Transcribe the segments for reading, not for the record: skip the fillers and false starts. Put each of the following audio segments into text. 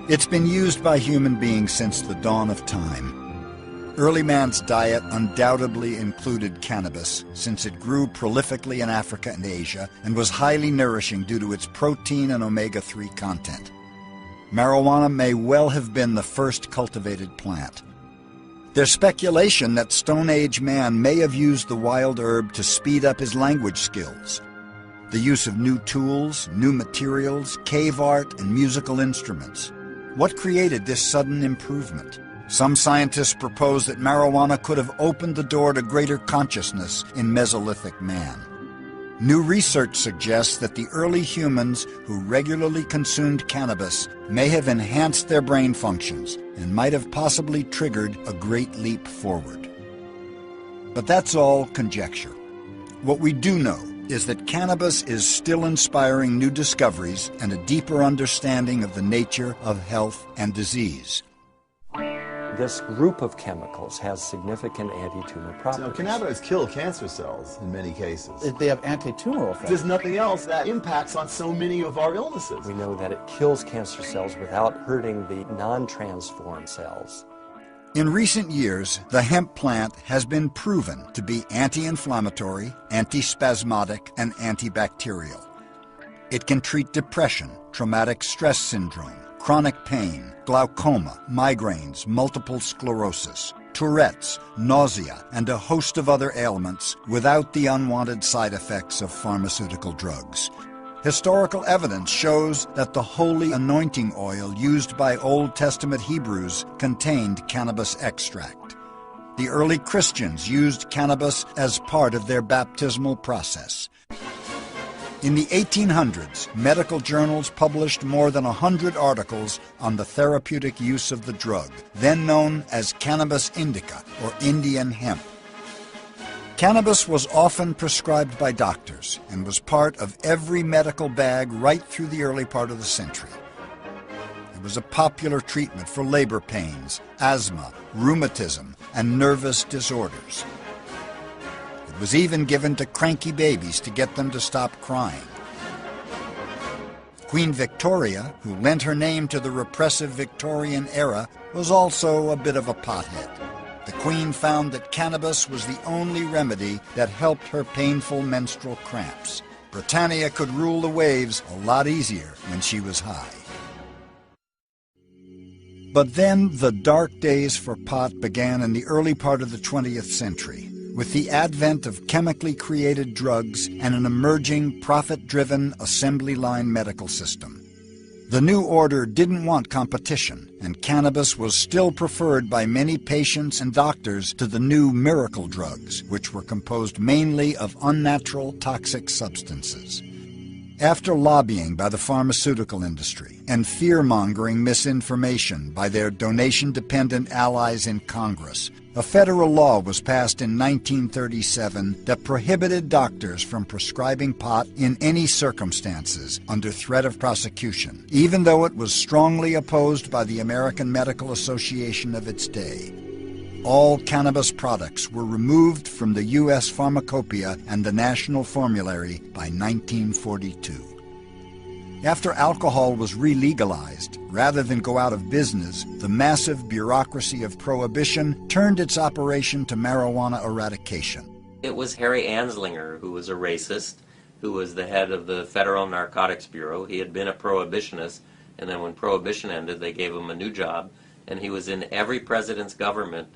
It's been used by human beings since the dawn of time. Early man's diet undoubtedly included cannabis, since it grew prolifically in Africa and Asia and was highly nourishing due to its protein and omega-3 content. Marijuana may well have been the first cultivated plant. There's speculation that Stone Age man may have used the wild herb to speed up his language skills. The use of new tools, new materials, cave art, and musical instruments. What created this sudden improvement? Some scientists propose that marijuana could have opened the door to greater consciousness in Mesolithic man. New research suggests that the early humans who regularly consumed cannabis may have enhanced their brain functions and might have possibly triggered a great leap forward. But that's all conjecture. What we do know is that cannabis is still inspiring new discoveries and a deeper understanding of the nature of health and disease. This group of chemicals has significant anti-tumor properties. Now, cannabinoids kill cancer cells in many cases. They have antitumoral effects. There's nothing else that impacts on so many of our illnesses. We know that it kills cancer cells without hurting the non-transformed cells. In recent years, the hemp plant has been proven to be anti-inflammatory, antispasmodic, and antibacterial. It can treat depression, traumatic stress syndrome, chronic pain, glaucoma, migraines, multiple sclerosis, Tourette's, nausea, and a host of other ailments without the unwanted side effects of pharmaceutical drugs. Historical evidence shows that the holy anointing oil used by Old Testament Hebrews contained cannabis extract. The early Christians used cannabis as part of their baptismal process. In the 1800s, medical journals published more than 100 articles on the therapeutic use of the drug, then known as cannabis indica, or Indian hemp. Cannabis was often prescribed by doctors and was part of every medical bag right through the early part of the century. It was a popular treatment for labor pains, asthma, rheumatism, and nervous disorders. It was even given to cranky babies to get them to stop crying. Queen Victoria, who lent her name to the repressive Victorian era, was also a bit of a pothead. The Queen found that cannabis was the only remedy that helped her painful menstrual cramps. Britannia could rule the waves a lot easier when she was high. But then the dark days for pot began in the early part of the 20th century, with the advent of chemically created drugs and an emerging profit-driven assembly line medical system. The new order didn't want competition, and cannabis was still preferred by many patients and doctors to the new miracle drugs, which were composed mainly of unnatural toxic substances. After lobbying by the pharmaceutical industry and fear-mongering misinformation by their donation-dependent allies in Congress, a federal law was passed in 1937 that prohibited doctors from prescribing pot in any circumstances under threat of prosecution, even though it was strongly opposed by the American Medical Association of its day. All cannabis products were removed from the U.S. Pharmacopoeia and the National Formulary by 1942. After alcohol was re-legalized, rather than go out of business, the massive bureaucracy of prohibition turned its operation to marijuana eradication. It was Harry Anslinger, who was a racist, who was the head of the Federal Narcotics Bureau. He had been a prohibitionist, and then when prohibition ended, they gave him a new job, and he was in every president's government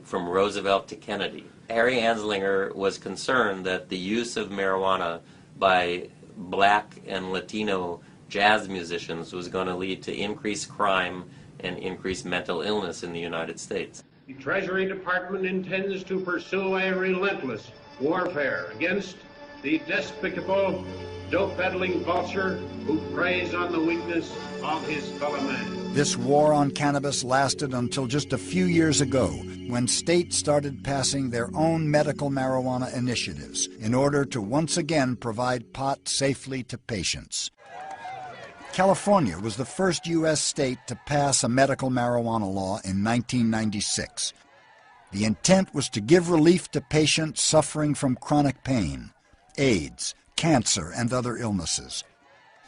from Roosevelt to Kennedy. Harry Anslinger was concerned that the use of marijuana by black and Latino jazz musicians was going to lead to increased crime and increased mental illness in the United States. The Treasury Department intends to pursue a relentless warfare against the despicable, dope-peddling vulture who preys on the weakness of his fellow man. This war on cannabis lasted until just a few years ago, when states started passing their own medical marijuana initiatives in order to once again provide pot safely to patients. California was the first U.S. state to pass a medical marijuana law in 1996. The intent was to give relief to patients suffering from chronic pain, AIDS, cancer, and other illnesses.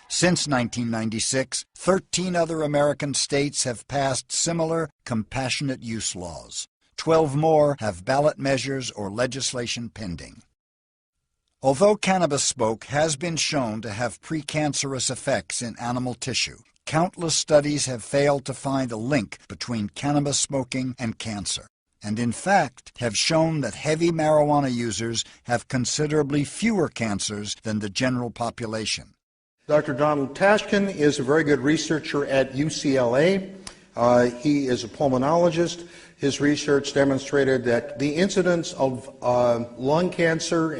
Since 1996, 13 other American states have passed similar compassionate use laws. 12 more have ballot measures or legislation pending. Although cannabis smoke has been shown to have precancerous effects in animal tissue, countless studies have failed to find a link between cannabis smoking and cancer, and in fact have shown that heavy marijuana users have considerably fewer cancers than the general population. Dr. Donald Tashkin is a very good researcher at UCLA. He is a pulmonologist. His research demonstrated that the incidence of lung cancer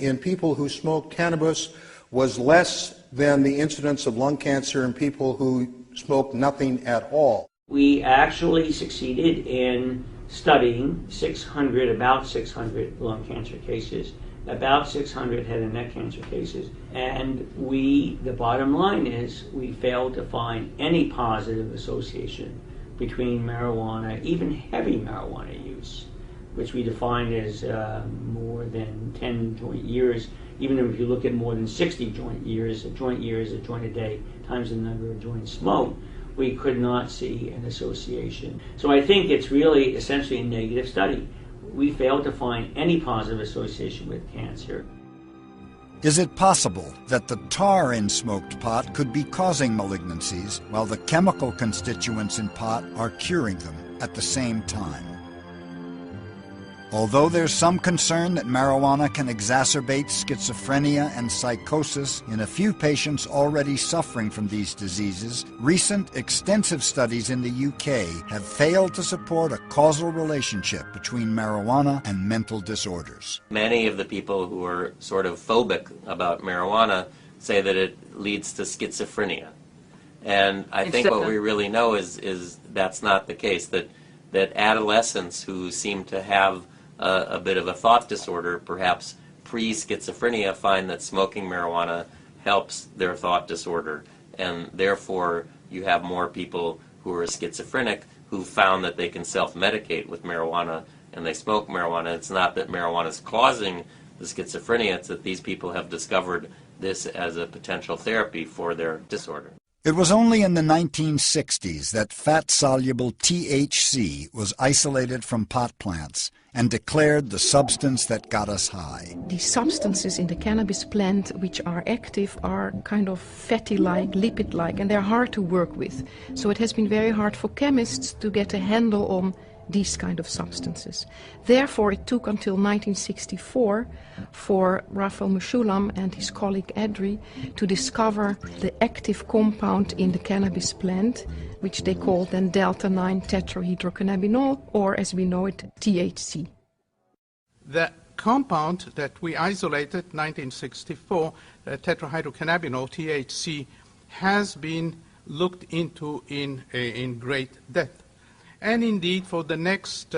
in people who smoked cannabis was less than the incidence of lung cancer in people who smoked nothing at all. We actually succeeded in studying about 600 lung cancer cases, about 600 head and neck cancer cases, and the bottom line is we failed to find any positive association between marijuana, even heavy marijuana use, which we define as more than 10 joint years. Even if you look at more than 60 joint years, a joint year is a joint a day times the number of joints smoked, we could not see an association. So I think it's really essentially a negative study. We failed to find any positive association with cancer. Is it possible that the tar in smoked pot could be causing malignancies while the chemical constituents in pot are curing them at the same time? Although there's some concern that marijuana can exacerbate schizophrenia and psychosis in a few patients already suffering from these diseases, recent extensive studies in the UK have failed to support a causal relationship between marijuana and mental disorders. Many of the people who are sort of phobic about marijuana say that it leads to schizophrenia. And I think what we really know is that's not the case, that adolescents who seem to have a bit of a thought disorder, perhaps pre-schizophrenia, find that smoking marijuana helps their thought disorder, and therefore you have more people who are schizophrenic who found that they can self-medicate with marijuana and they smoke marijuana. It's not that marijuana is causing the schizophrenia, it's that these people have discovered this as a potential therapy for their disorder. It was only in the 1960s that fat-soluble THC was isolated from pot plants and declared the substance that got us high. These substances in the cannabis plant which are active are kind of fatty-like, lipid-like, and they're hard to work with. So it has been very hard for chemists to get a handle on these kind of substances. Therefore, it took until 1964 for Raphael Mechoulam and his colleague Adri to discover the active compound in the cannabis plant, which they called then delta-9 tetrahydrocannabinol, or as we know it, THC. The compound that we isolated, 1964, tetrahydrocannabinol, THC, has been looked into in great depth. And indeed, for the next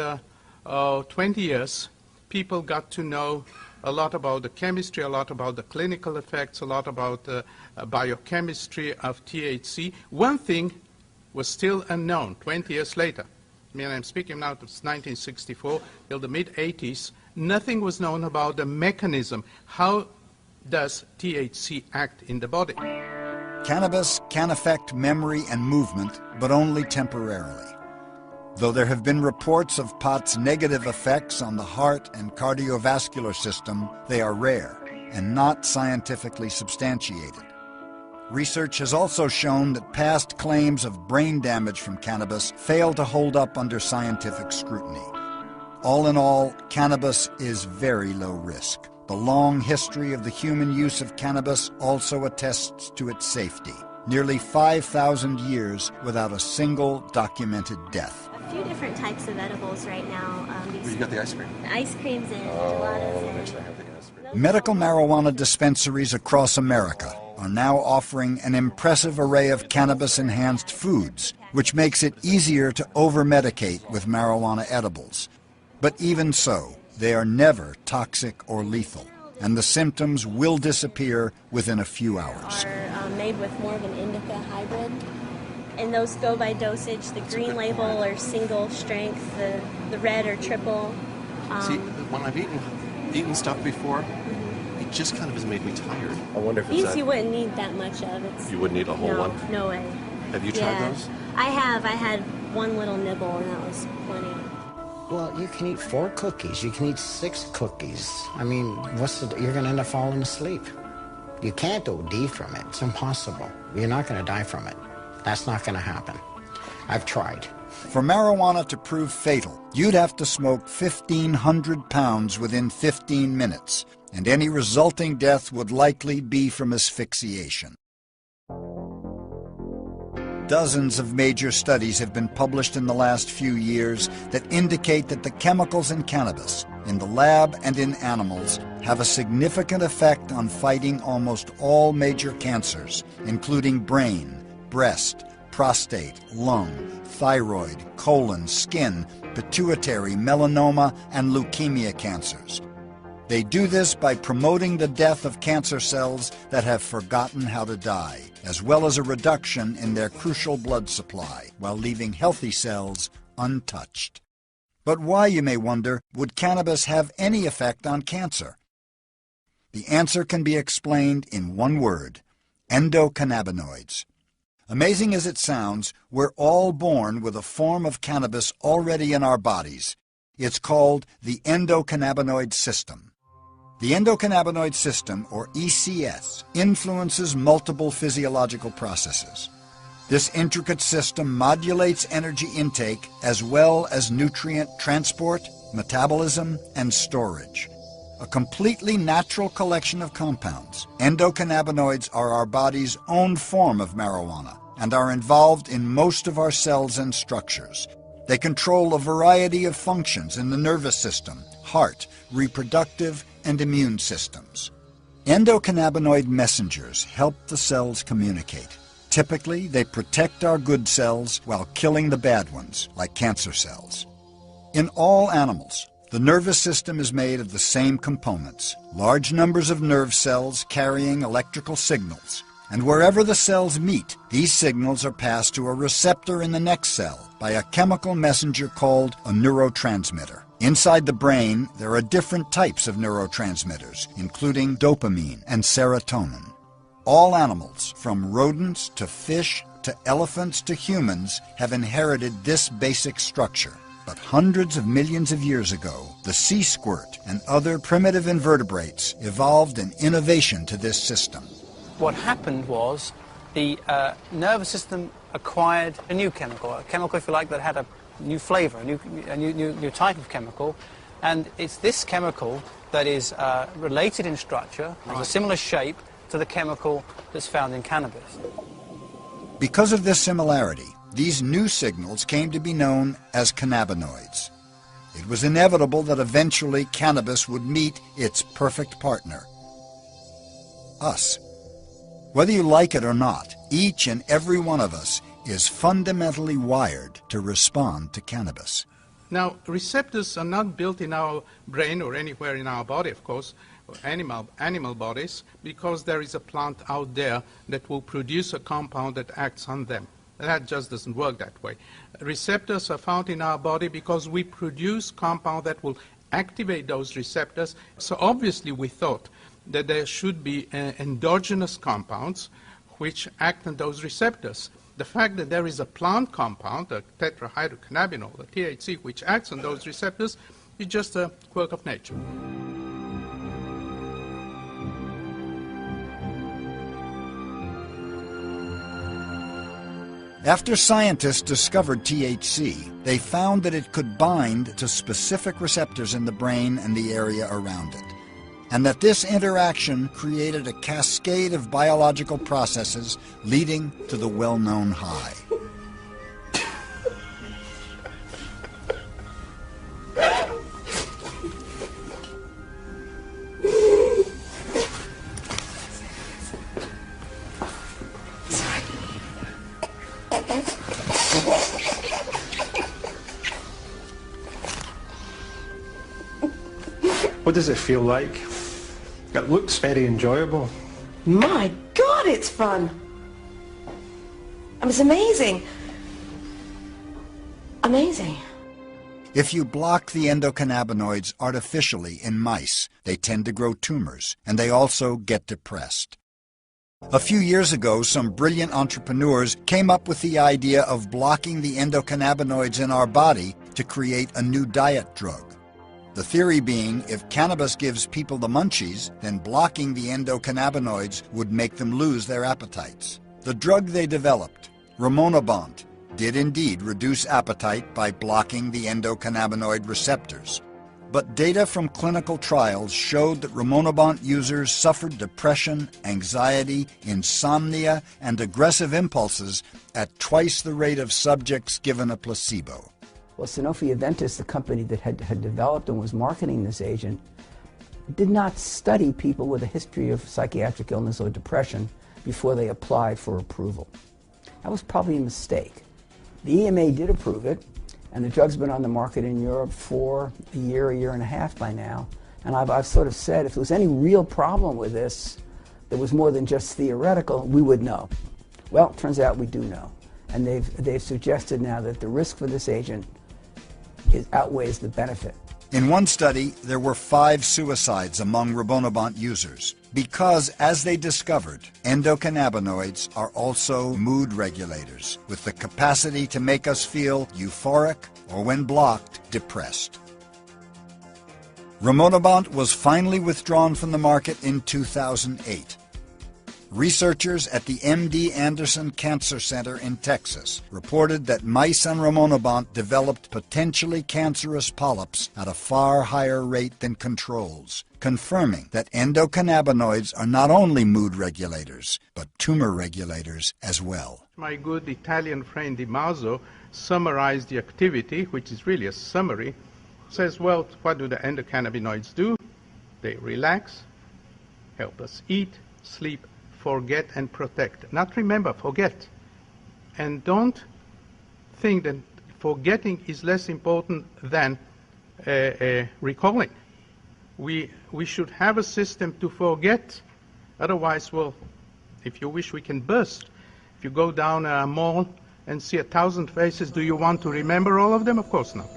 20 years, people got to know a lot about the chemistry, a lot about the clinical effects, a lot about the biochemistry of THC. One thing was still unknown 20 years later. I mean, I'm speaking now of 1964 till the mid-80s. Nothing was known about the mechanism. How does THC act in the body? Cannabis can affect memory and movement, but only temporarily. Though there have been reports of pot's negative effects on the heart and cardiovascular system, they are rare and not scientifically substantiated. Research has also shown that past claims of brain damage from cannabis fail to hold up under scientific scrutiny. All in all, cannabis is very low risk. The long history of the human use of cannabis also attests to its safety. Nearly 5,000 years without a single documented death. A few different types of edibles right now. You got the ice cream. Ice creams and gelatos. Let me make sure I have the ice cream. Medical marijuana dispensaries across America are now offering an impressive array of cannabis-enhanced foods, which makes it easier to over-medicate with marijuana edibles. But even so, they are never toxic or lethal, and the symptoms will disappear within a few hours. Are made with more of an indica hybrid, and those go by dosage. The green label or single strength, the red or triple. See, when I've eaten stuff before, it just kind of has made me tired. I wonder if it's These that. you wouldn't need that much of. It's, You wouldn't eat a whole no, one? no way. Have you tried those? I have. I had one little nibble, and that was plenty. Well, you can eat 4 cookies. You can eat 6 cookies. I mean, you're going to end up falling asleep. You can't OD from it. It's impossible. You're not going to die from it. That's not going to happen. I've tried. For marijuana to prove fatal, you'd have to smoke 1,500 pounds within 15 minutes, and any resulting death would likely be from asphyxiation. Dozens of major studies have been published in the last few years that indicate that the chemicals in cannabis, in the lab and in animals, have a significant effect on fighting almost all major cancers, including brain, breast, prostate, lung, thyroid, colon, skin, pituitary, melanoma, and leukemia cancers. They do this by promoting the death of cancer cells that have forgotten how to die, as well as a reduction in their crucial blood supply, while leaving healthy cells untouched. But why, you may wonder, would cannabis have any effect on cancer? The answer can be explained in one word: endocannabinoids. Amazing as it sounds, we're all born with a form of cannabis already in our bodies. It's called the endocannabinoid system. The endocannabinoid system, or ECS, influences multiple physiological processes. This intricate system modulates energy intake as well as nutrient transport, metabolism, and storage. A completely natural collection of compounds, endocannabinoids are our body's own form of marijuana and are involved in most of our cells and structures. They control a variety of functions in the nervous system, heart, reproductive, and immune systems. Endocannabinoid messengers help the cells communicate. Typically, they protect our good cells while killing the bad ones, like cancer cells. In all animals, the nervous system is made of the same components, large numbers of nerve cells carrying electrical signals. And wherever the cells meet, these signals are passed to a receptor in the next cell by a chemical messenger called a neurotransmitter. Inside the brain, there are different types of neurotransmitters, including dopamine and serotonin. All animals, from rodents to fish to elephants to humans, have inherited this basic structure. But hundreds of millions of years ago, the sea squirt and other primitive invertebrates evolved an innovation to this system. What happened was the nervous system acquired a new chemical, if you like, that had a new flavor, a new type of chemical, and it's this chemical that is related in structure, has a similar shape to the chemical that's found in cannabis. Because of this similarity, these new signals came to be known as cannabinoids. It was inevitable that eventually cannabis would meet its perfect partner: us. Whether you like it or not, each and every one of us is fundamentally wired to respond to cannabis. Now, receptors are not built in our brain or anywhere in our body, of course, or animal bodies, because there is a plant out there that will produce a compound that acts on them. That just doesn't work that way. Receptors are found in our body because we produce compound that will activate those receptors. So obviously we thought that there should be endogenous compounds which act on those receptors. The fact that there is a plant compound, the tetrahydrocannabinol, the THC, which acts on those receptors, is just a quirk of nature. After scientists discovered THC, they found that it could bind to specific receptors in the brain and the area around it, and that this interaction created a cascade of biological processes leading to the well-known high. What does it feel like? It looks very enjoyable. My God, it's fun. It's amazing. Amazing. If you block the endocannabinoids artificially in mice, they tend to grow tumors, and they also get depressed. A few years ago, some brilliant entrepreneurs came up with the idea of blocking the endocannabinoids in our body to create a new diet drug. The theory being, if cannabis gives people the munchies, then blocking the endocannabinoids would make them lose their appetites. The drug they developed, Rimonabant, did indeed reduce appetite by blocking the endocannabinoid receptors. But data from clinical trials showed that Rimonabant users suffered depression, anxiety, insomnia, and aggressive impulses at twice the rate of subjects given a placebo. Well, Sanofi-Aventis, the company that had developed and was marketing this agent, did not study people with a history of psychiatric illness or depression before they applied for approval. That was probably a mistake. The EMA did approve it, and the drug's been on the market in Europe for a year and a half by now. And I've sort of said if there was any real problem with this that was more than just theoretical, we would know. Well, it turns out we do know. And they've suggested now that the risk for this agent outweighs the benefit. In one study, there were 5 suicides among Rimonabant users because, as they discovered, endocannabinoids are also mood regulators with the capacity to make us feel euphoric or, when blocked, depressed. Rimonabant was finally withdrawn from the market in 2008. Researchers at the MD Anderson Cancer Center in Texas reported that mice on Rimonabant developed potentially cancerous polyps at a far higher rate than controls, confirming that endocannabinoids are not only mood regulators, but tumor regulators as well. My good Italian friend Di Maso summarized the activity, which is really a summary, says, well, what do the endocannabinoids do? They relax, help us eat, sleep, forget and protect. Not remember, forget. And don't think that forgetting is less important than recalling. We should have a system to forget. Otherwise, well, if you wish, we can burst. If you go down a mall and see 1,000 faces, do you want to remember all of them? Of course not.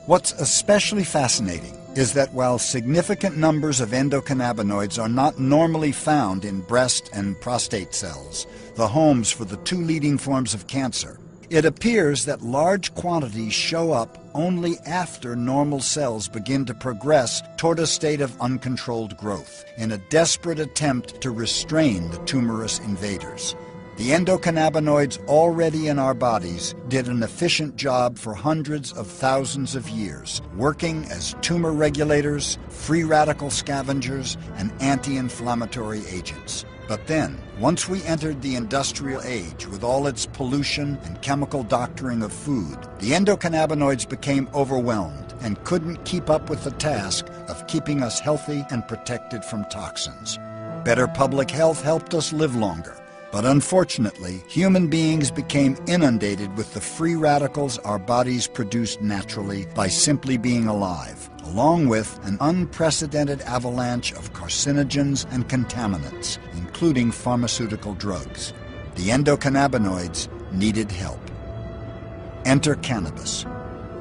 What's especially fascinating is that while significant numbers of endocannabinoids are not normally found in breast and prostate cells, the homes for the 2 leading forms of cancer, it appears that large quantities show up only after normal cells begin to progress toward a state of uncontrolled growth, in a desperate attempt to restrain the tumorous invaders. The endocannabinoids already in our bodies did an efficient job for hundreds of thousands of years, working as tumor regulators, free radical scavengers, and anti-inflammatory agents. But then, once we entered the industrial age with all its pollution and chemical doctoring of food, the endocannabinoids became overwhelmed and couldn't keep up with the task of keeping us healthy and protected from toxins. Better public health helped us live longer. But unfortunately, human beings became inundated with the free radicals our bodies produced naturally by simply being alive, along with an unprecedented avalanche of carcinogens and contaminants, including pharmaceutical drugs. The endocannabinoids needed help. Enter cannabis.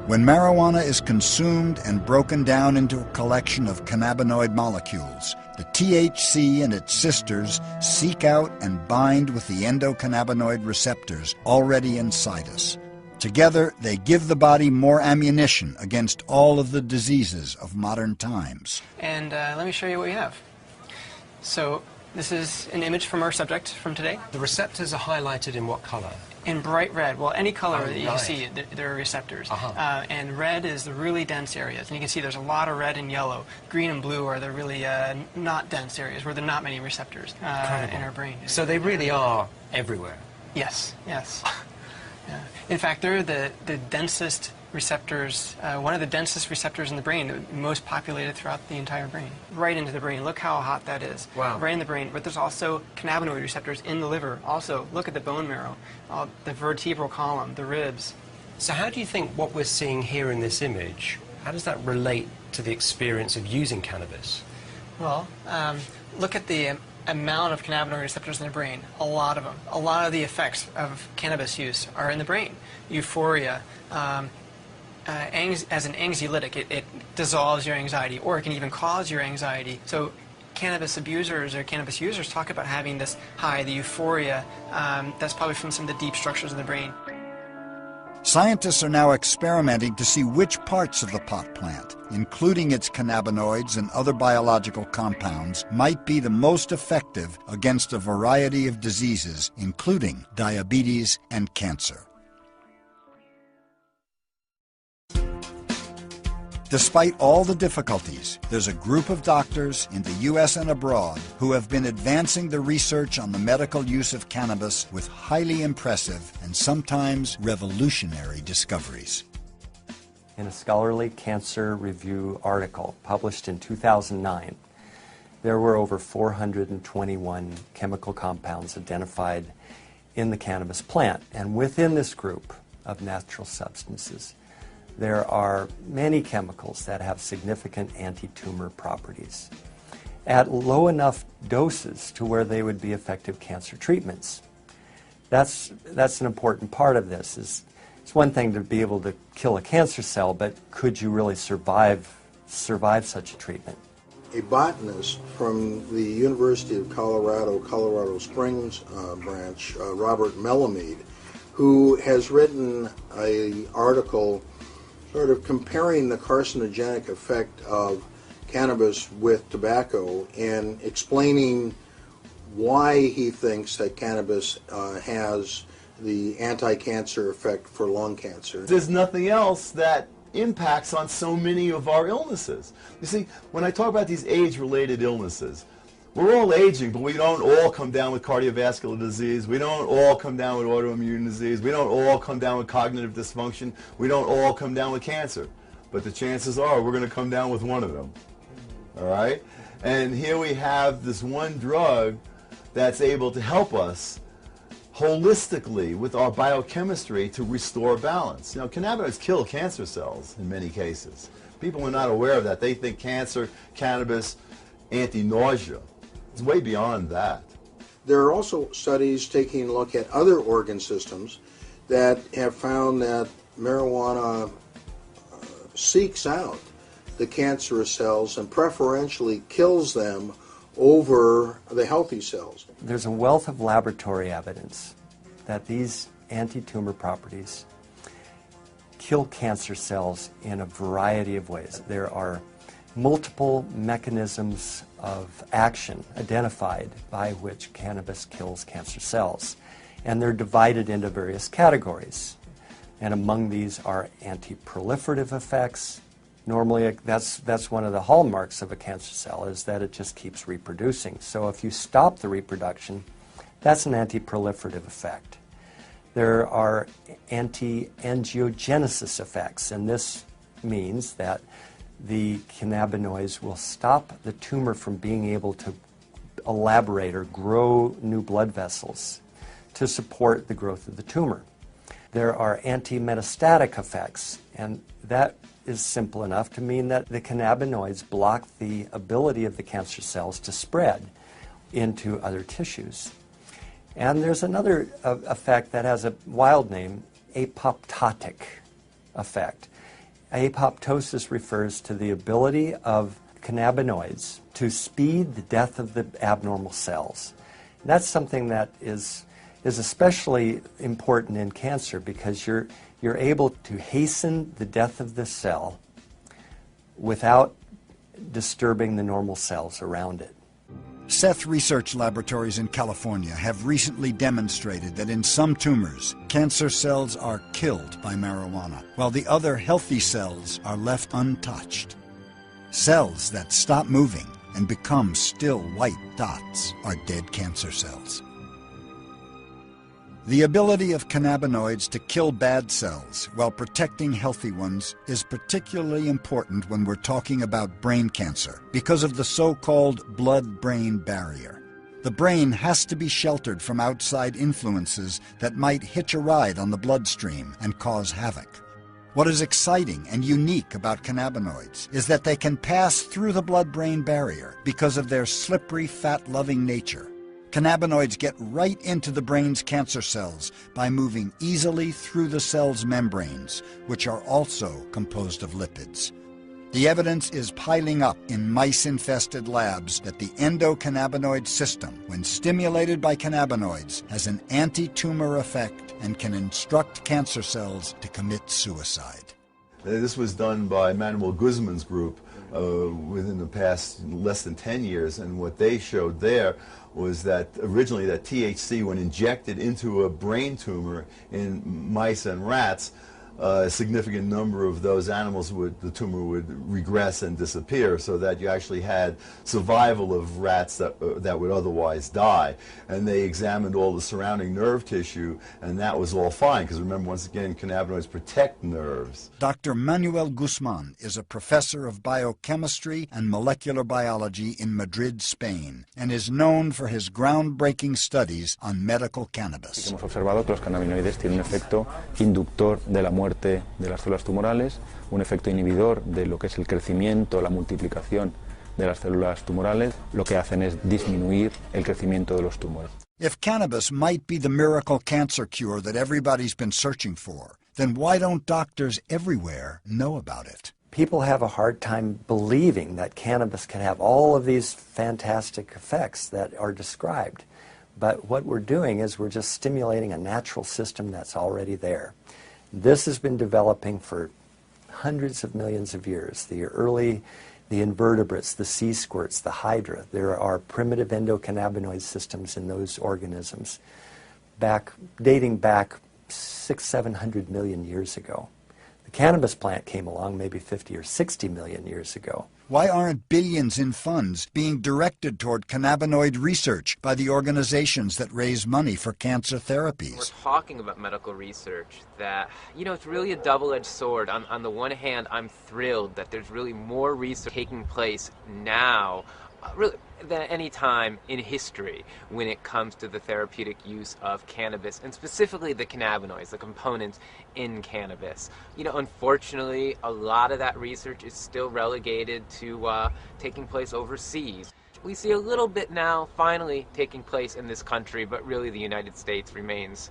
When marijuana is consumed and broken down into a collection of cannabinoid molecules, the THC and its sisters seek out and bind with the endocannabinoid receptors already inside us. Together, they give the body more ammunition against all of the diseases of modern times. And let me show you what we have. So this is an image from our subject from today. The receptors are highlighted in what color? In bright red. Well, any color that you see, there are receptors. And red is the really dense areas. And you can see there's a lot of red and yellow. Green and blue are the really not dense areas where there are not many receptors in our brain. So they really are everywhere? Yes, yes. Yeah. In fact, they're the densest receptors, one of the densest receptors in the brain, the most populated throughout the entire brain. Right into the brain. Look how hot that is. Wow. Right in the brain. But there's also cannabinoid receptors in the liver. Also, look at the bone marrow, the vertebral column, the ribs. So how do you think what we're seeing here in this image, how does that relate to the experience of using cannabis? Well, look at the amount of cannabinoid receptors in the brain. A lot of them. A lot of the effects of cannabis use are in the brain. Euphoria, as an anxiolytic. It dissolves your anxiety, or it can even cause your anxiety. So cannabis abusers or cannabis users talk about having this high, the euphoria, that's probably from some of the deep structures of the brain. Scientists are now experimenting to see which parts of the pot plant, including its cannabinoids and other biological compounds, might be the most effective against a variety of diseases, including diabetes and cancer. Despite all the difficulties, there's a group of doctors in the U.S. and abroad who have been advancing the research on the medical use of cannabis with highly impressive and sometimes revolutionary discoveries. In a scholarly cancer review article published in 2009, there were over 421 chemical compounds identified in the cannabis plant. And within this group of natural substances, there are many chemicals that have significant anti-tumor properties at low enough doses to where they would be effective cancer treatments. That's an important part of this. It's one thing to be able to kill a cancer cell, but could you really survive such a treatment? A botanist from the University of Colorado Springs branch, Robert Melamede, who has written an article sort of comparing the carcinogenic effect of cannabis with tobacco and explaining why he thinks that cannabis has the anti-cancer effect for lung cancer. There's nothing else that impacts on so many of our illnesses. You see, when I talk about these age-related illnesses, we're all aging, but we don't all come down with cardiovascular disease. We don't all come down with autoimmune disease. We don't all come down with cognitive dysfunction. We don't all come down with cancer. But the chances are we're going to come down with one of them. All right? And here we have this one drug that's able to help us holistically with our biochemistry to restore balance. You know, cannabinoids kill cancer cells in many cases. People are not aware of that. They think cancer, cannabis, anti-nausea. It's way beyond that. There are also studies taking a look at other organ systems that have found that marijuana seeks out the cancerous cells and preferentially kills them over the healthy cells. There's a wealth of laboratory evidence that these anti-tumor properties kill cancer cells in a variety of ways. There are multiple mechanisms of action identified by which cannabis kills cancer cells. And they're divided into various categories. And among these are anti-proliferative effects. Normally, that's one of the hallmarks of a cancer cell, is that it just keeps reproducing. So if you stop the reproduction, that's an anti-proliferative effect. There are anti-angiogenesis effects, and this means that the cannabinoids will stop the tumor from being able to elaborate or grow new blood vessels to support the growth of the tumor. There are anti-metastatic effects, and that is simple enough to mean that the cannabinoids block the ability of the cancer cells to spread into other tissues. And there's another effect that has a wild name, apoptotic effect. Apoptosis refers to the ability of cannabinoids to speed the death of the abnormal cells. And that's something that is especially important in cancer, because you're able to hasten the death of the cell without disturbing the normal cells around it. Seth Research Laboratories in California have recently demonstrated that in some tumors, cancer cells are killed by marijuana, while the other healthy cells are left untouched. Cells that stop moving and become still white dots are dead cancer cells. The ability of cannabinoids to kill bad cells while protecting healthy ones is particularly important when we're talking about brain cancer because of the so-called blood-brain barrier. The brain has to be sheltered from outside influences that might hitch a ride on the bloodstream and cause havoc. What is exciting and unique about cannabinoids is that they can pass through the blood-brain barrier because of their slippery, fat-loving nature. Cannabinoids get right into the brain's cancer cells by moving easily through the cell's membranes, which are also composed of lipids. The evidence is piling up in mice-infested labs that the endocannabinoid system, when stimulated by cannabinoids, has an anti-tumor effect and can instruct cancer cells to commit suicide. This was done by Manuel Guzman's group within the past less than 10 years, and what they showed there was that originally that THC, when injected into a brain tumor in mice and rats, a significant number of those animals the tumor would regress and disappear, so that you actually had survival of rats that would otherwise die. And they examined all the surrounding nerve tissue, and that was all fine, because remember, once again, cannabinoids protect nerves. Dr. Manuel Guzman is a professor of biochemistry and molecular biology in Madrid, Spain, and is known for his groundbreaking studies on medical cannabis. Hemos observado que los cannabinoides tienen un efecto inductor de la muerte de las células tumorales, un efecto inhibidor de lo que es el crecimiento, la multiplicación de las células tumorales. Lo que hacen es disminuir el crecimiento de los tumores. If cannabis might be the miracle cancer cure that everybody's been searching for, then why don't doctors everywhere know about it? People have a hard time believing that cannabis can have all of these fantastic effects that are described. But what we're doing is we're just stimulating a natural system that's already there. This has been developing for hundreds of millions of years. The invertebrates, the sea squirts, the hydra, there are primitive endocannabinoid systems in those organisms dating back 600-700 million years ago. The cannabis plant came along maybe 50 or 60 million years ago. Why aren't billions in funds being directed toward cannabinoid research by the organizations that raise money for cancer therapies? We're talking about medical research that, it's really a double-edged sword. On the one hand, I'm thrilled that there's really more research taking place now really than any time in history when it comes to the therapeutic use of cannabis, and specifically the cannabinoids, the components in cannabis. Unfortunately, a lot of that research is still relegated to taking place overseas. We see a little bit now finally taking place in this country, but really the United States remains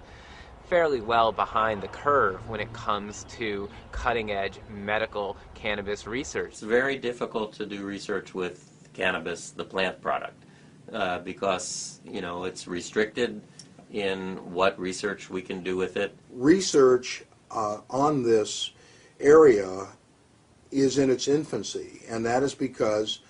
fairly well behind the curve when it comes to cutting-edge medical cannabis research. It's very difficult to do research with cannabis, the plant product, because it's restricted in what research we can do with it. Research on this area is in its infancy, and that is because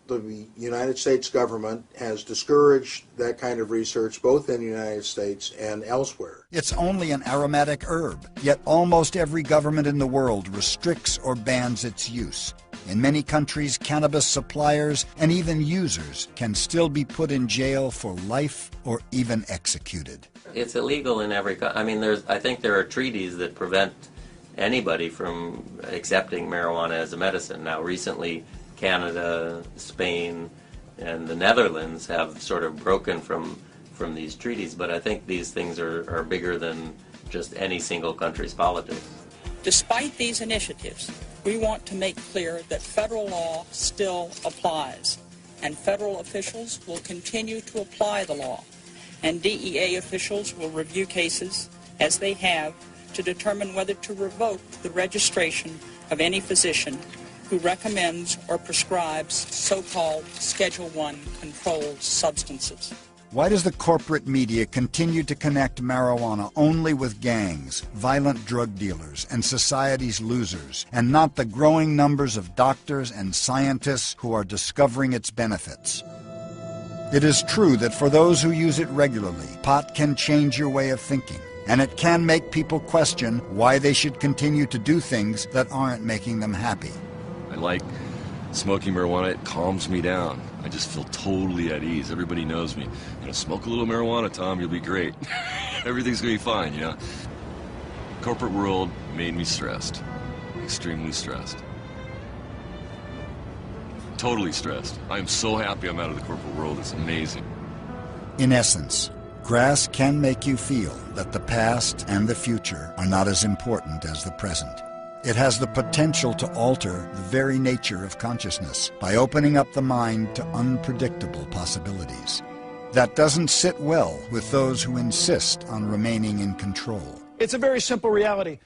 the United States government has discouraged that kind of research both in the United States and elsewhere. It's only an aromatic herb, yet almost every government in the world restricts or bans its use. In many countries, cannabis suppliers and even users can still be put in jail for life or even executed. It's illegal in every country. I think there are treaties that prevent anybody from accepting marijuana as a medicine. Now, recently, Canada, Spain, and the Netherlands have sort of broken from these treaties, but I think these things are bigger than just any single country's politics. Despite these initiatives, we want to make clear that federal law still applies, and federal officials will continue to apply the law, and DEA officials will review cases, as they have, to determine whether to revoke the registration of any physician who recommends or prescribes so-called Schedule I controlled substances. Why does the corporate media continue to connect marijuana only with gangs, violent drug dealers, and society's losers, and not the growing numbers of doctors and scientists who are discovering its benefits? It is true that for those who use it regularly, pot can change your way of thinking, and it can make people question why they should continue to do things that aren't making them happy. I like smoking marijuana. It calms me down. I just feel totally at ease. Everybody knows me. Smoke a little marijuana, Tom, you'll be great. Everything's gonna be fine, Corporate world made me stressed. Extremely stressed. Totally stressed. I am so happy I'm out of the corporate world. It's amazing. In essence, grass can make you feel that the past and the future are not as important as the present. It has the potential to alter the very nature of consciousness by opening up the mind to unpredictable possibilities. That doesn't sit well with those who insist on remaining in control. It's a very simple reality.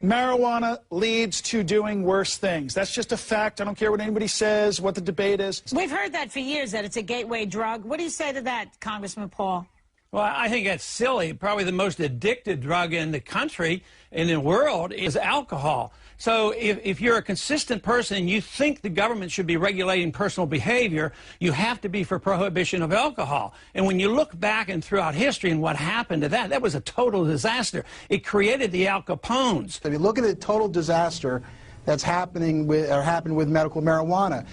Marijuana leads to doing worse things. That's just a fact. I don't care what anybody says, what the debate is. We've heard that for years, that it's a gateway drug. What do you say to that, Congressman Paul? Well, I think that's silly. Probably the most addicted drug in the country, in the world, is alcohol. So if you're a consistent person and you think the government should be regulating personal behavior, you have to be for prohibition of alcohol. And when you look back and throughout history and what happened to that was a total disaster. It created the Al Capones. If you look at the total disaster that's happened with medical marijuana,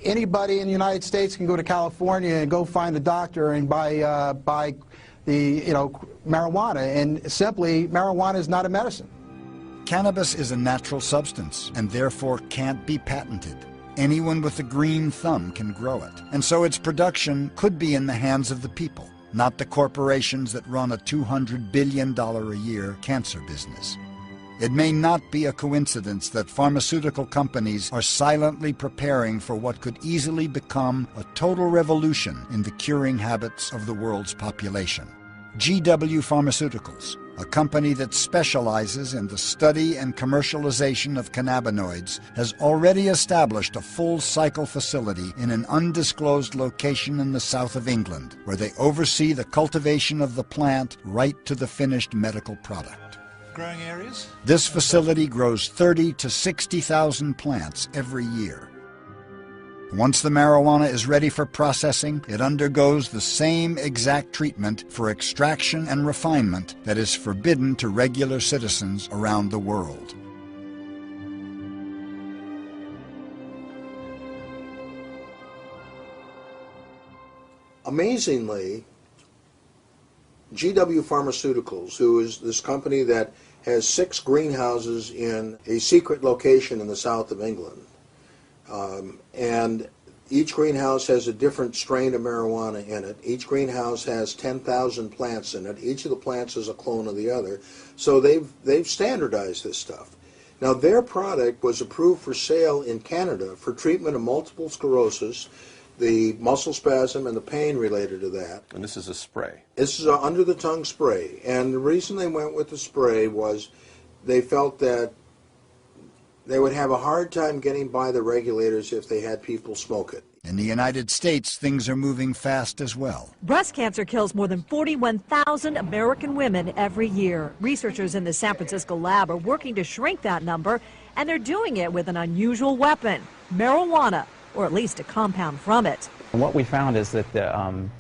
anybody in the United States can go to California and go find a doctor and buy the marijuana, and simply marijuana is not a medicine. Cannabis is a natural substance and therefore can't be patented. Anyone with a green thumb can grow it, and so its production could be in the hands of the people, not the corporations that run a $200 billion a year cancer business. It may not be a coincidence that pharmaceutical companies are silently preparing for what could easily become a total revolution in the curing habits of the world's population. GW Pharmaceuticals, a company that specializes in the study and commercialization of cannabinoids, has already established a full-cycle facility in an undisclosed location in the south of England, where they oversee the cultivation of the plant right to the finished medical product. Growing areas? This facility grows 30 to 60,000 plants every year. Once the marijuana is ready for processing, it undergoes the same exact treatment for extraction and refinement that is forbidden to regular citizens around the world. Amazingly, GW Pharmaceuticals, who is this company that has 6 greenhouses in a secret location in the south of England, and each greenhouse has a different strain of marijuana in it. Each greenhouse has 10,000 plants in it. Each of the plants is a clone of the other. So they've standardized this stuff. Now, their product was approved for sale in Canada for treatment of multiple sclerosis, the muscle spasm, and the pain related to that. And this is a spray? This is an under-the-tongue spray. And the reason they went with the spray was they felt that they would have a hard time getting by the regulators if they had people smoke it. In the United States, things are moving fast as well. Breast cancer kills more than 41,000 American women every year. Researchers in the San Francisco lab are working to shrink that number, and they're doing it with an unusual weapon, marijuana, or at least a compound from it. And what we found is that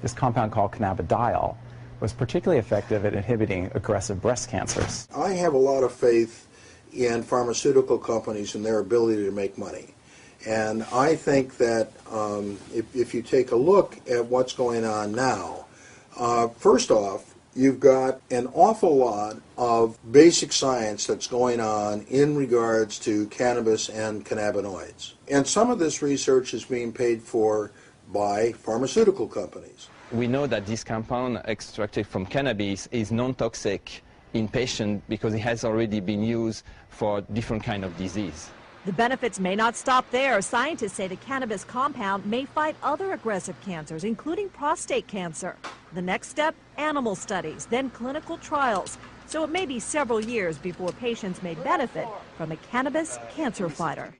this compound called cannabidiol was particularly effective at inhibiting aggressive breast cancers. I have a lot of faith in pharmaceutical companies and their ability to make money. And I think that if you take a look at what's going on now, first off, you've got an awful lot of basic science that's going on in regards to cannabis and cannabinoids. And some of this research is being paid for by pharmaceutical companies. We know that this compound extracted from cannabis is non-toxic in patients because it has already been used for different kind of disease. The benefits may not stop there. Scientists say the cannabis compound may fight other aggressive cancers, including prostate cancer. The next step, animal studies, then clinical trials. So it may be several years before patients may benefit from a cannabis cancer fighter.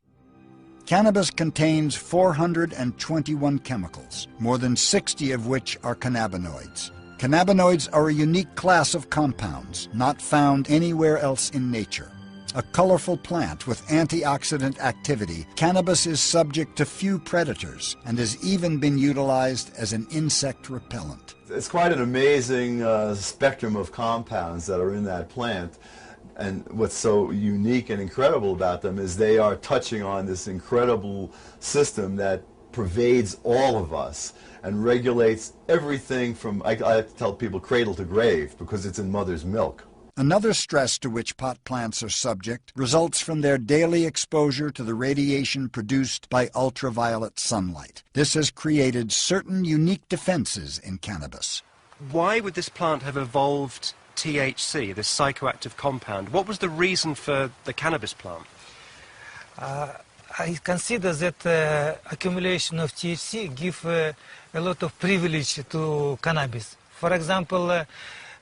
Cannabis contains 421 chemicals, more than 60 of which are cannabinoids. Cannabinoids are a unique class of compounds not found anywhere else in nature. A colorful plant with antioxidant activity, cannabis is subject to few predators and has even been utilized as an insect repellent. It's quite an amazing spectrum of compounds that are in that plant. And what's so unique and incredible about them is they are touching on this incredible system that pervades all of us and regulates everything from, I tell people, cradle to grave, because it's in mother's milk. Another stress to which pot plants are subject results from their daily exposure to the radiation produced by ultraviolet sunlight. This has created certain unique defenses in cannabis. Why would this plant have evolved THC, this psychoactive compound? What was the reason for the cannabis plant? I consider that accumulation of THC give a lot of privilege to cannabis. For example,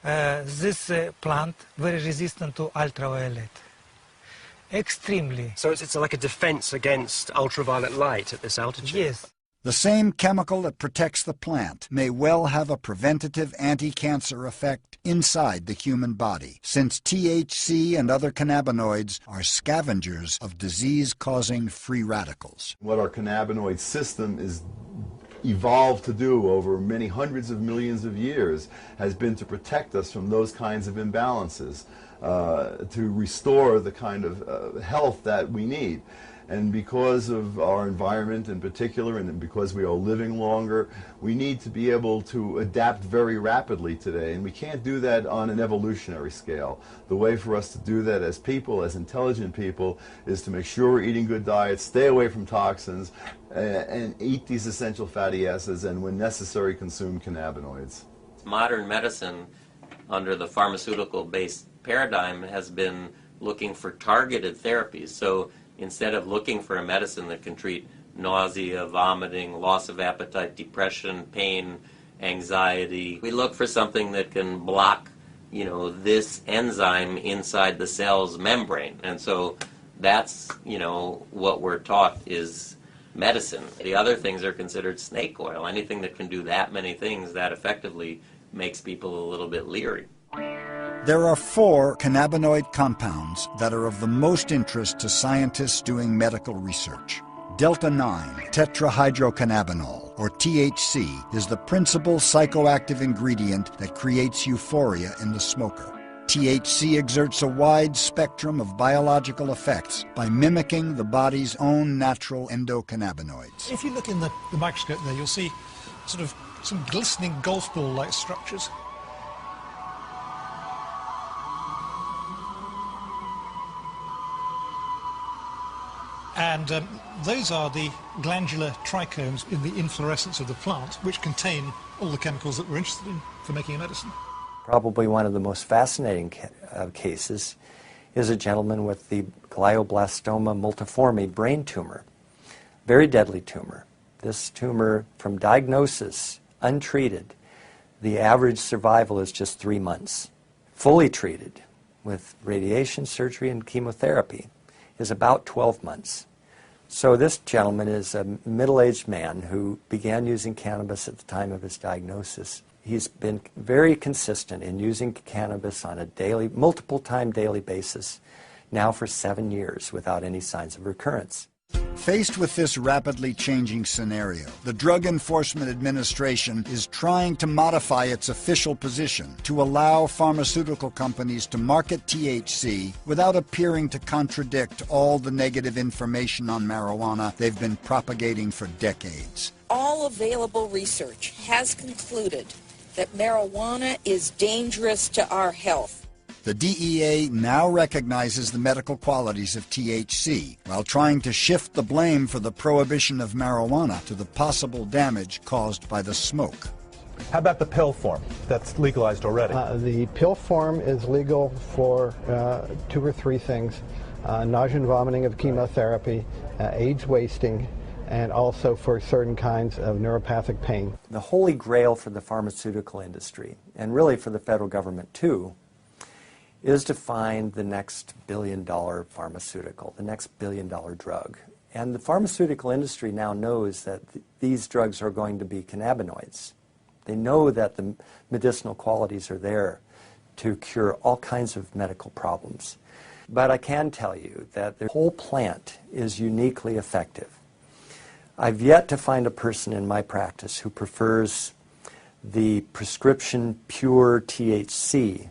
this plant very resistant to ultraviolet. Extremely. So it's like a defense against ultraviolet light at this altitude? Yes. The same chemical that protects the plant may well have a preventative anti-cancer effect inside the human body, since THC and other cannabinoids are scavengers of disease-causing free radicals. What our cannabinoid system is evolved to do over many hundreds of millions of years has been to protect us from those kinds of imbalances, to restore the kind of health that we need. And because of our environment in particular, and because we are living longer, we need to be able to adapt very rapidly today. And we can't do that on an evolutionary scale. The way for us to do that as people, as intelligent people, is to make sure we're eating good diets, stay away from toxins, and eat these essential fatty acids, and when necessary, consume cannabinoids. Modern medicine, under the pharmaceutical-based paradigm, has been looking for targeted therapies. So instead of looking for a medicine that can treat nausea, vomiting, loss of appetite, depression, pain, anxiety, we look for something that can block, this enzyme inside the cell's membrane. And so that's, what we're taught is medicine. The other things are considered snake oil. Anything that can do that many things that effectively makes people a little bit leery. There are 4 cannabinoid compounds that are of the most interest to scientists doing medical research. Delta-9 tetrahydrocannabinol, or THC, is the principal psychoactive ingredient that creates euphoria in the smoker. THC exerts a wide spectrum of biological effects by mimicking the body's own natural endocannabinoids. If you look in the microscope there, you'll see sort of some glistening golf ball-like structures. And those are the glandular trichomes in the inflorescence of the plant, which contain all the chemicals that we're interested in for making a medicine. Probably one of the most fascinating cases is a gentleman with the glioblastoma multiforme brain tumor. Very deadly tumor. This tumor, from diagnosis, untreated, the average survival is just 3 months. Fully treated with radiation, surgery, and chemotherapy is about 12 months. So this gentleman is a middle-aged man who began using cannabis at the time of his diagnosis. He's been very consistent in using cannabis on a multiple-time daily basis now for 7 years without any signs of recurrence. Faced with this rapidly changing scenario, the Drug Enforcement Administration is trying to modify its official position to allow pharmaceutical companies to market THC without appearing to contradict all the negative information on marijuana they've been propagating for decades. All available research has concluded that marijuana is dangerous to our health. The DEA now recognizes the medical qualities of THC, while trying to shift the blame for the prohibition of marijuana to the possible damage caused by the smoke. How about the pill form that's legalized already? The pill form is legal for 2 or 3 things: nausea and vomiting of chemotherapy, AIDS wasting, and also for certain kinds of neuropathic pain. The holy grail for the pharmaceutical industry, and really for the federal government too, is to find the next billion-dollar pharmaceutical, the next billion-dollar drug. And the pharmaceutical industry now knows that these drugs are going to be cannabinoids. They know that the medicinal qualities are there to cure all kinds of medical problems. But I can tell you that the whole plant is uniquely effective. I've yet to find a person in my practice who prefers the prescription pure THC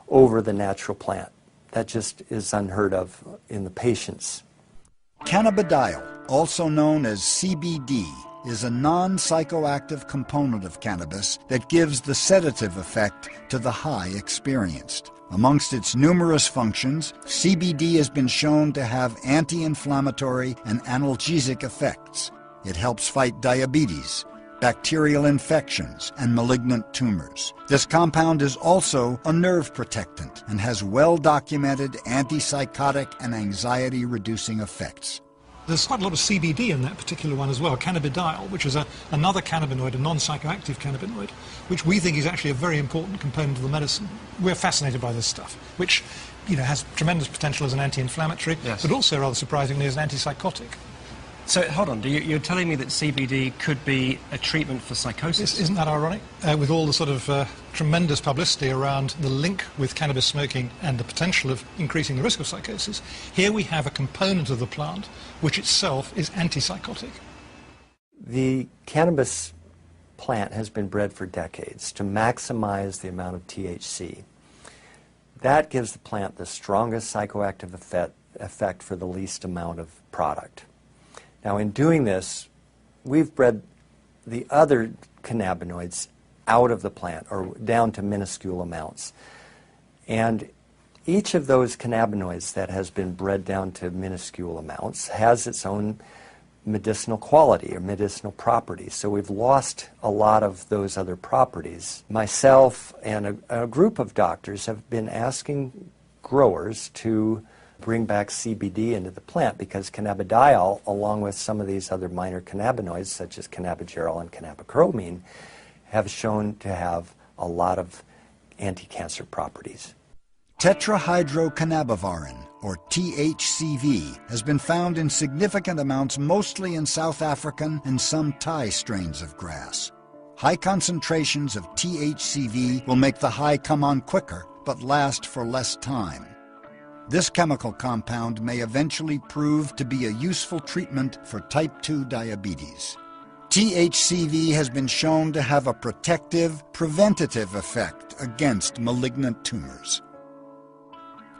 over the natural plant. That just is unheard of in the patients. Cannabidiol, also known as CBD, is a non-psychoactive component of cannabis that gives the sedative effect to the high experienced. Amongst its numerous functions, CBD has been shown to have anti-inflammatory and analgesic effects. It helps fight diabetes, bacterial infections, and malignant tumors. This compound is also a nerve protectant and has well-documented antipsychotic and anxiety-reducing effects. There's quite a lot of CBD in that particular one as well, cannabidiol, which is another cannabinoid, a non-psychoactive cannabinoid, which we think is actually a very important component of the medicine. We're fascinated by this stuff, which has tremendous potential as an anti-inflammatory, yes, but also, rather surprisingly, as an antipsychotic. So, hold on, you're telling me that CBD could be a treatment for psychosis? Isn't that ironic? With all the sort of tremendous publicity around the link with cannabis smoking and the potential of increasing the risk of psychosis, here we have a component of the plant which itself is antipsychotic. The cannabis plant has been bred for decades to maximize the amount of THC. That gives the plant the strongest psychoactive effect for the least amount of product. Now, in doing this, we've bred the other cannabinoids out of the plant, or down to minuscule amounts. And each of those cannabinoids that has been bred down to minuscule amounts has its own medicinal quality or medicinal properties. So we've lost a lot of those other properties. Myself and a group of doctors have been asking growers to bring back CBD into the plant, because cannabidiol, along with some of these other minor cannabinoids such as cannabigerol and cannabichromine, have shown to have a lot of anti-cancer properties. Tetrahydrocannabivarin, or THCV, has been found in significant amounts mostly in South African and some Thai strains of grass. High concentrations of THCV will make the high come on quicker, but last for less time. This chemical compound may eventually prove to be a useful treatment for type 2 diabetes. THCV has been shown to have a protective, preventative effect against malignant tumors.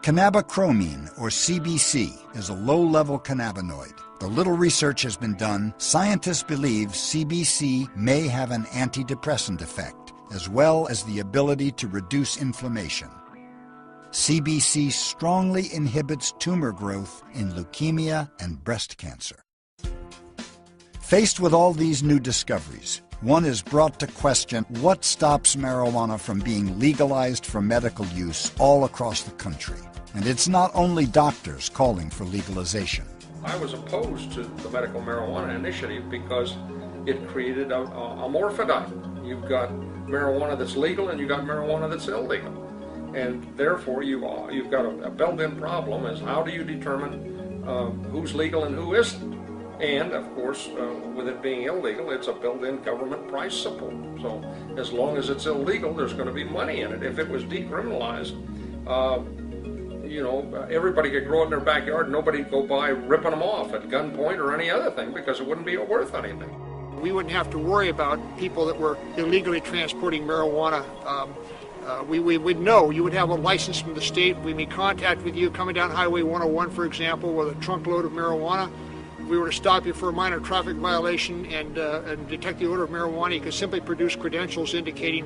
Cannabichromine, or CBC, is a low-level cannabinoid. Though little research has been done, scientists believe CBC may have an antidepressant effect, as well as the ability to reduce inflammation. CBC strongly inhibits tumor growth in leukemia and breast cancer. Faced with all these new discoveries, one is brought to question what stops marijuana from being legalized for medical use all across the country. And it's not only doctors calling for legalization. I was opposed to the medical marijuana initiative because it created a morphodite. You've got marijuana that's legal and you've got marijuana that's illegal. And therefore you've got a built-in problem is how do you determine who's legal and who isn't? And of course, with it being illegal, it's a built-in government price support. So as long as it's illegal, there's going to be money in it. If it was decriminalized, everybody could grow it in their backyard. Nobody'd go by ripping them off at gunpoint or any other thing because it wouldn't be worth anything. We wouldn't have to worry about people that were illegally transporting marijuana. We would know. You would have a license from the state. We'd be in contact with you coming down Highway 101, for example, with a trunk load of marijuana. If we were to stop you for a minor traffic violation and detect the odor of marijuana, you could simply produce credentials indicating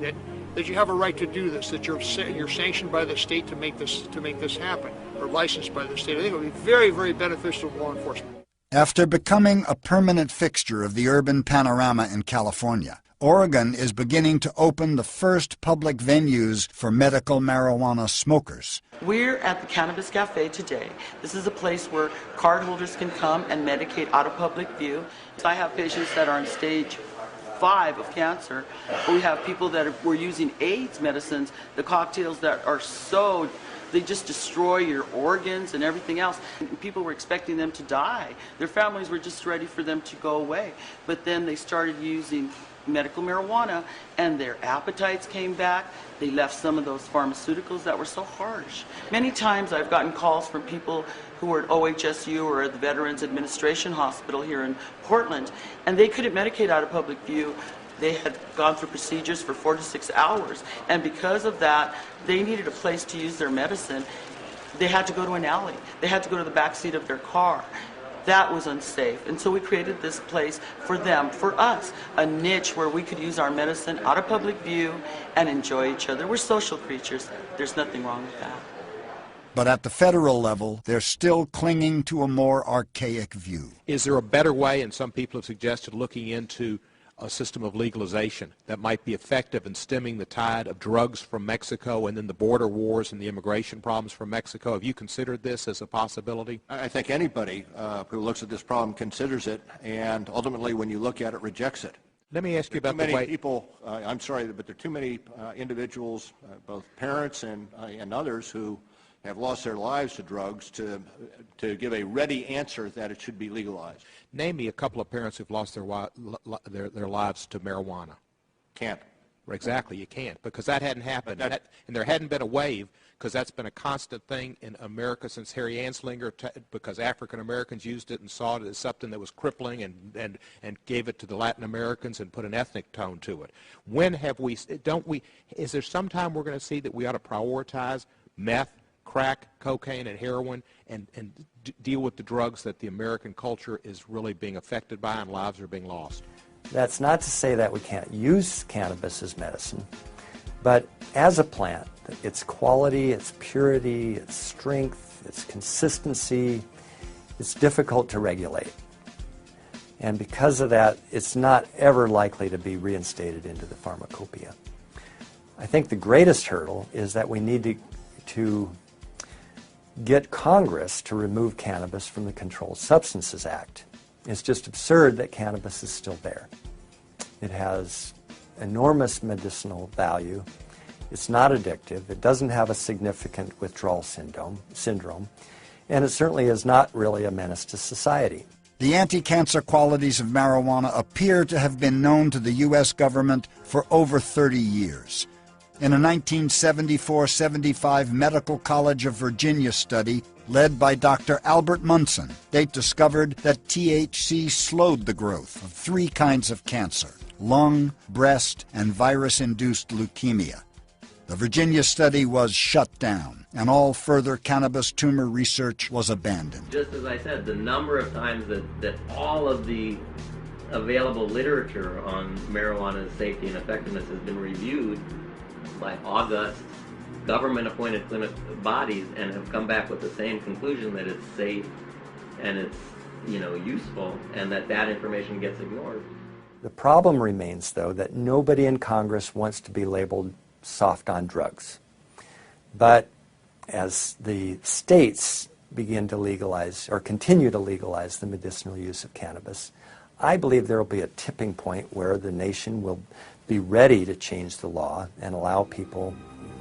that you have a right to do this, that you're sanctioned by the state to make this happen, or licensed by the state. I think it would be very, very beneficial to law enforcement. After becoming a permanent fixture of the urban panorama in California, Oregon is beginning to open the first public venues for medical marijuana smokers. We're at the Cannabis Cafe today. This is a place where cardholders can come and medicate out of public view. I have patients that are on stage 5 of cancer. We have people that were using AIDS medicines, the cocktails that are so, they just destroy your organs and everything else. And people were expecting them to die. Their families were just ready for them to go away. But then they started using medical marijuana and their appetites came back. They left some of those pharmaceuticals that were so harsh. Many times I've gotten calls from people who were at OHSU or at the Veterans Administration Hospital here in Portland, and they couldn't medicate out of public view. They had gone through procedures for 4 to 6 hours, and because of that, they needed a place to use their medicine. They had to go to an alley. They had to go to the back seat of their car. That was unsafe, and so we created this place for them, for us, a niche where we could use our medicine out of public view and enjoy each other. We're social creatures. There's nothing wrong with that. But at the federal level, they're still clinging to a more archaic view. Is there a better way, and some people have suggested looking into a system of legalization that might be effective in stemming the tide of drugs from Mexico and then the border wars and the immigration problems from Mexico? Have you considered this as a possibility? I think anybody who looks at this problem considers it, and ultimately when you look at it, rejects it. Let me ask you about the way... Too many people, I'm sorry, but there are too many individuals, both parents and others, who have lost their lives to drugs to give a ready answer that it should be legalized. Name me a couple of parents who've lost their lives to marijuana. Can't. Exactly, you can't, because that hadn't happened, and there hadn't been a wave, because that's been a constant thing in America since Harry Anslinger, because African Americans used it and saw it as something that was crippling and gave it to the Latin Americans and put an ethnic tone to it. When have we, is there some time we're going to see that we ought to prioritize meth, crack, cocaine, and heroin and deal with the drugs that the American culture is really being affected by and lives are being lost? That's not to say that we can't use cannabis as medicine, but as a plant, its quality, its purity, its strength, its consistency, it's difficult to regulate. And because of that, it's not ever likely to be reinstated into the pharmacopoeia. I think the greatest hurdle is that we need to get Congress to remove cannabis from the Controlled Substances Act. It's just absurd that cannabis is still there. It has enormous medicinal value. It's not addictive. It doesn't have a significant withdrawal syndrome, and it certainly is not really a menace to society. The anti-cancer qualities of marijuana appear to have been known to the U.S. government for over 30 years. In a 1974-75 Medical College of Virginia study led by Dr. Albert Munson, they discovered that THC slowed the growth of 3 kinds of cancer: lung, breast, and virus-induced leukemia. The Virginia study was shut down, and all further cannabis tumor research was abandoned. Just as I said, the number of times that all of the available literature on marijuana's safety and effectiveness has been reviewed by august government-appointed clinical bodies and have come back with the same conclusion, that it's safe and it's, useful, and that information gets ignored. The problem remains, though, that nobody in Congress wants to be labeled soft on drugs. But as the states begin to legalize or continue to legalize the medicinal use of cannabis, I believe there will be a tipping point where the nation will be ready to change the law and allow people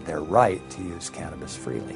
their right to use cannabis freely.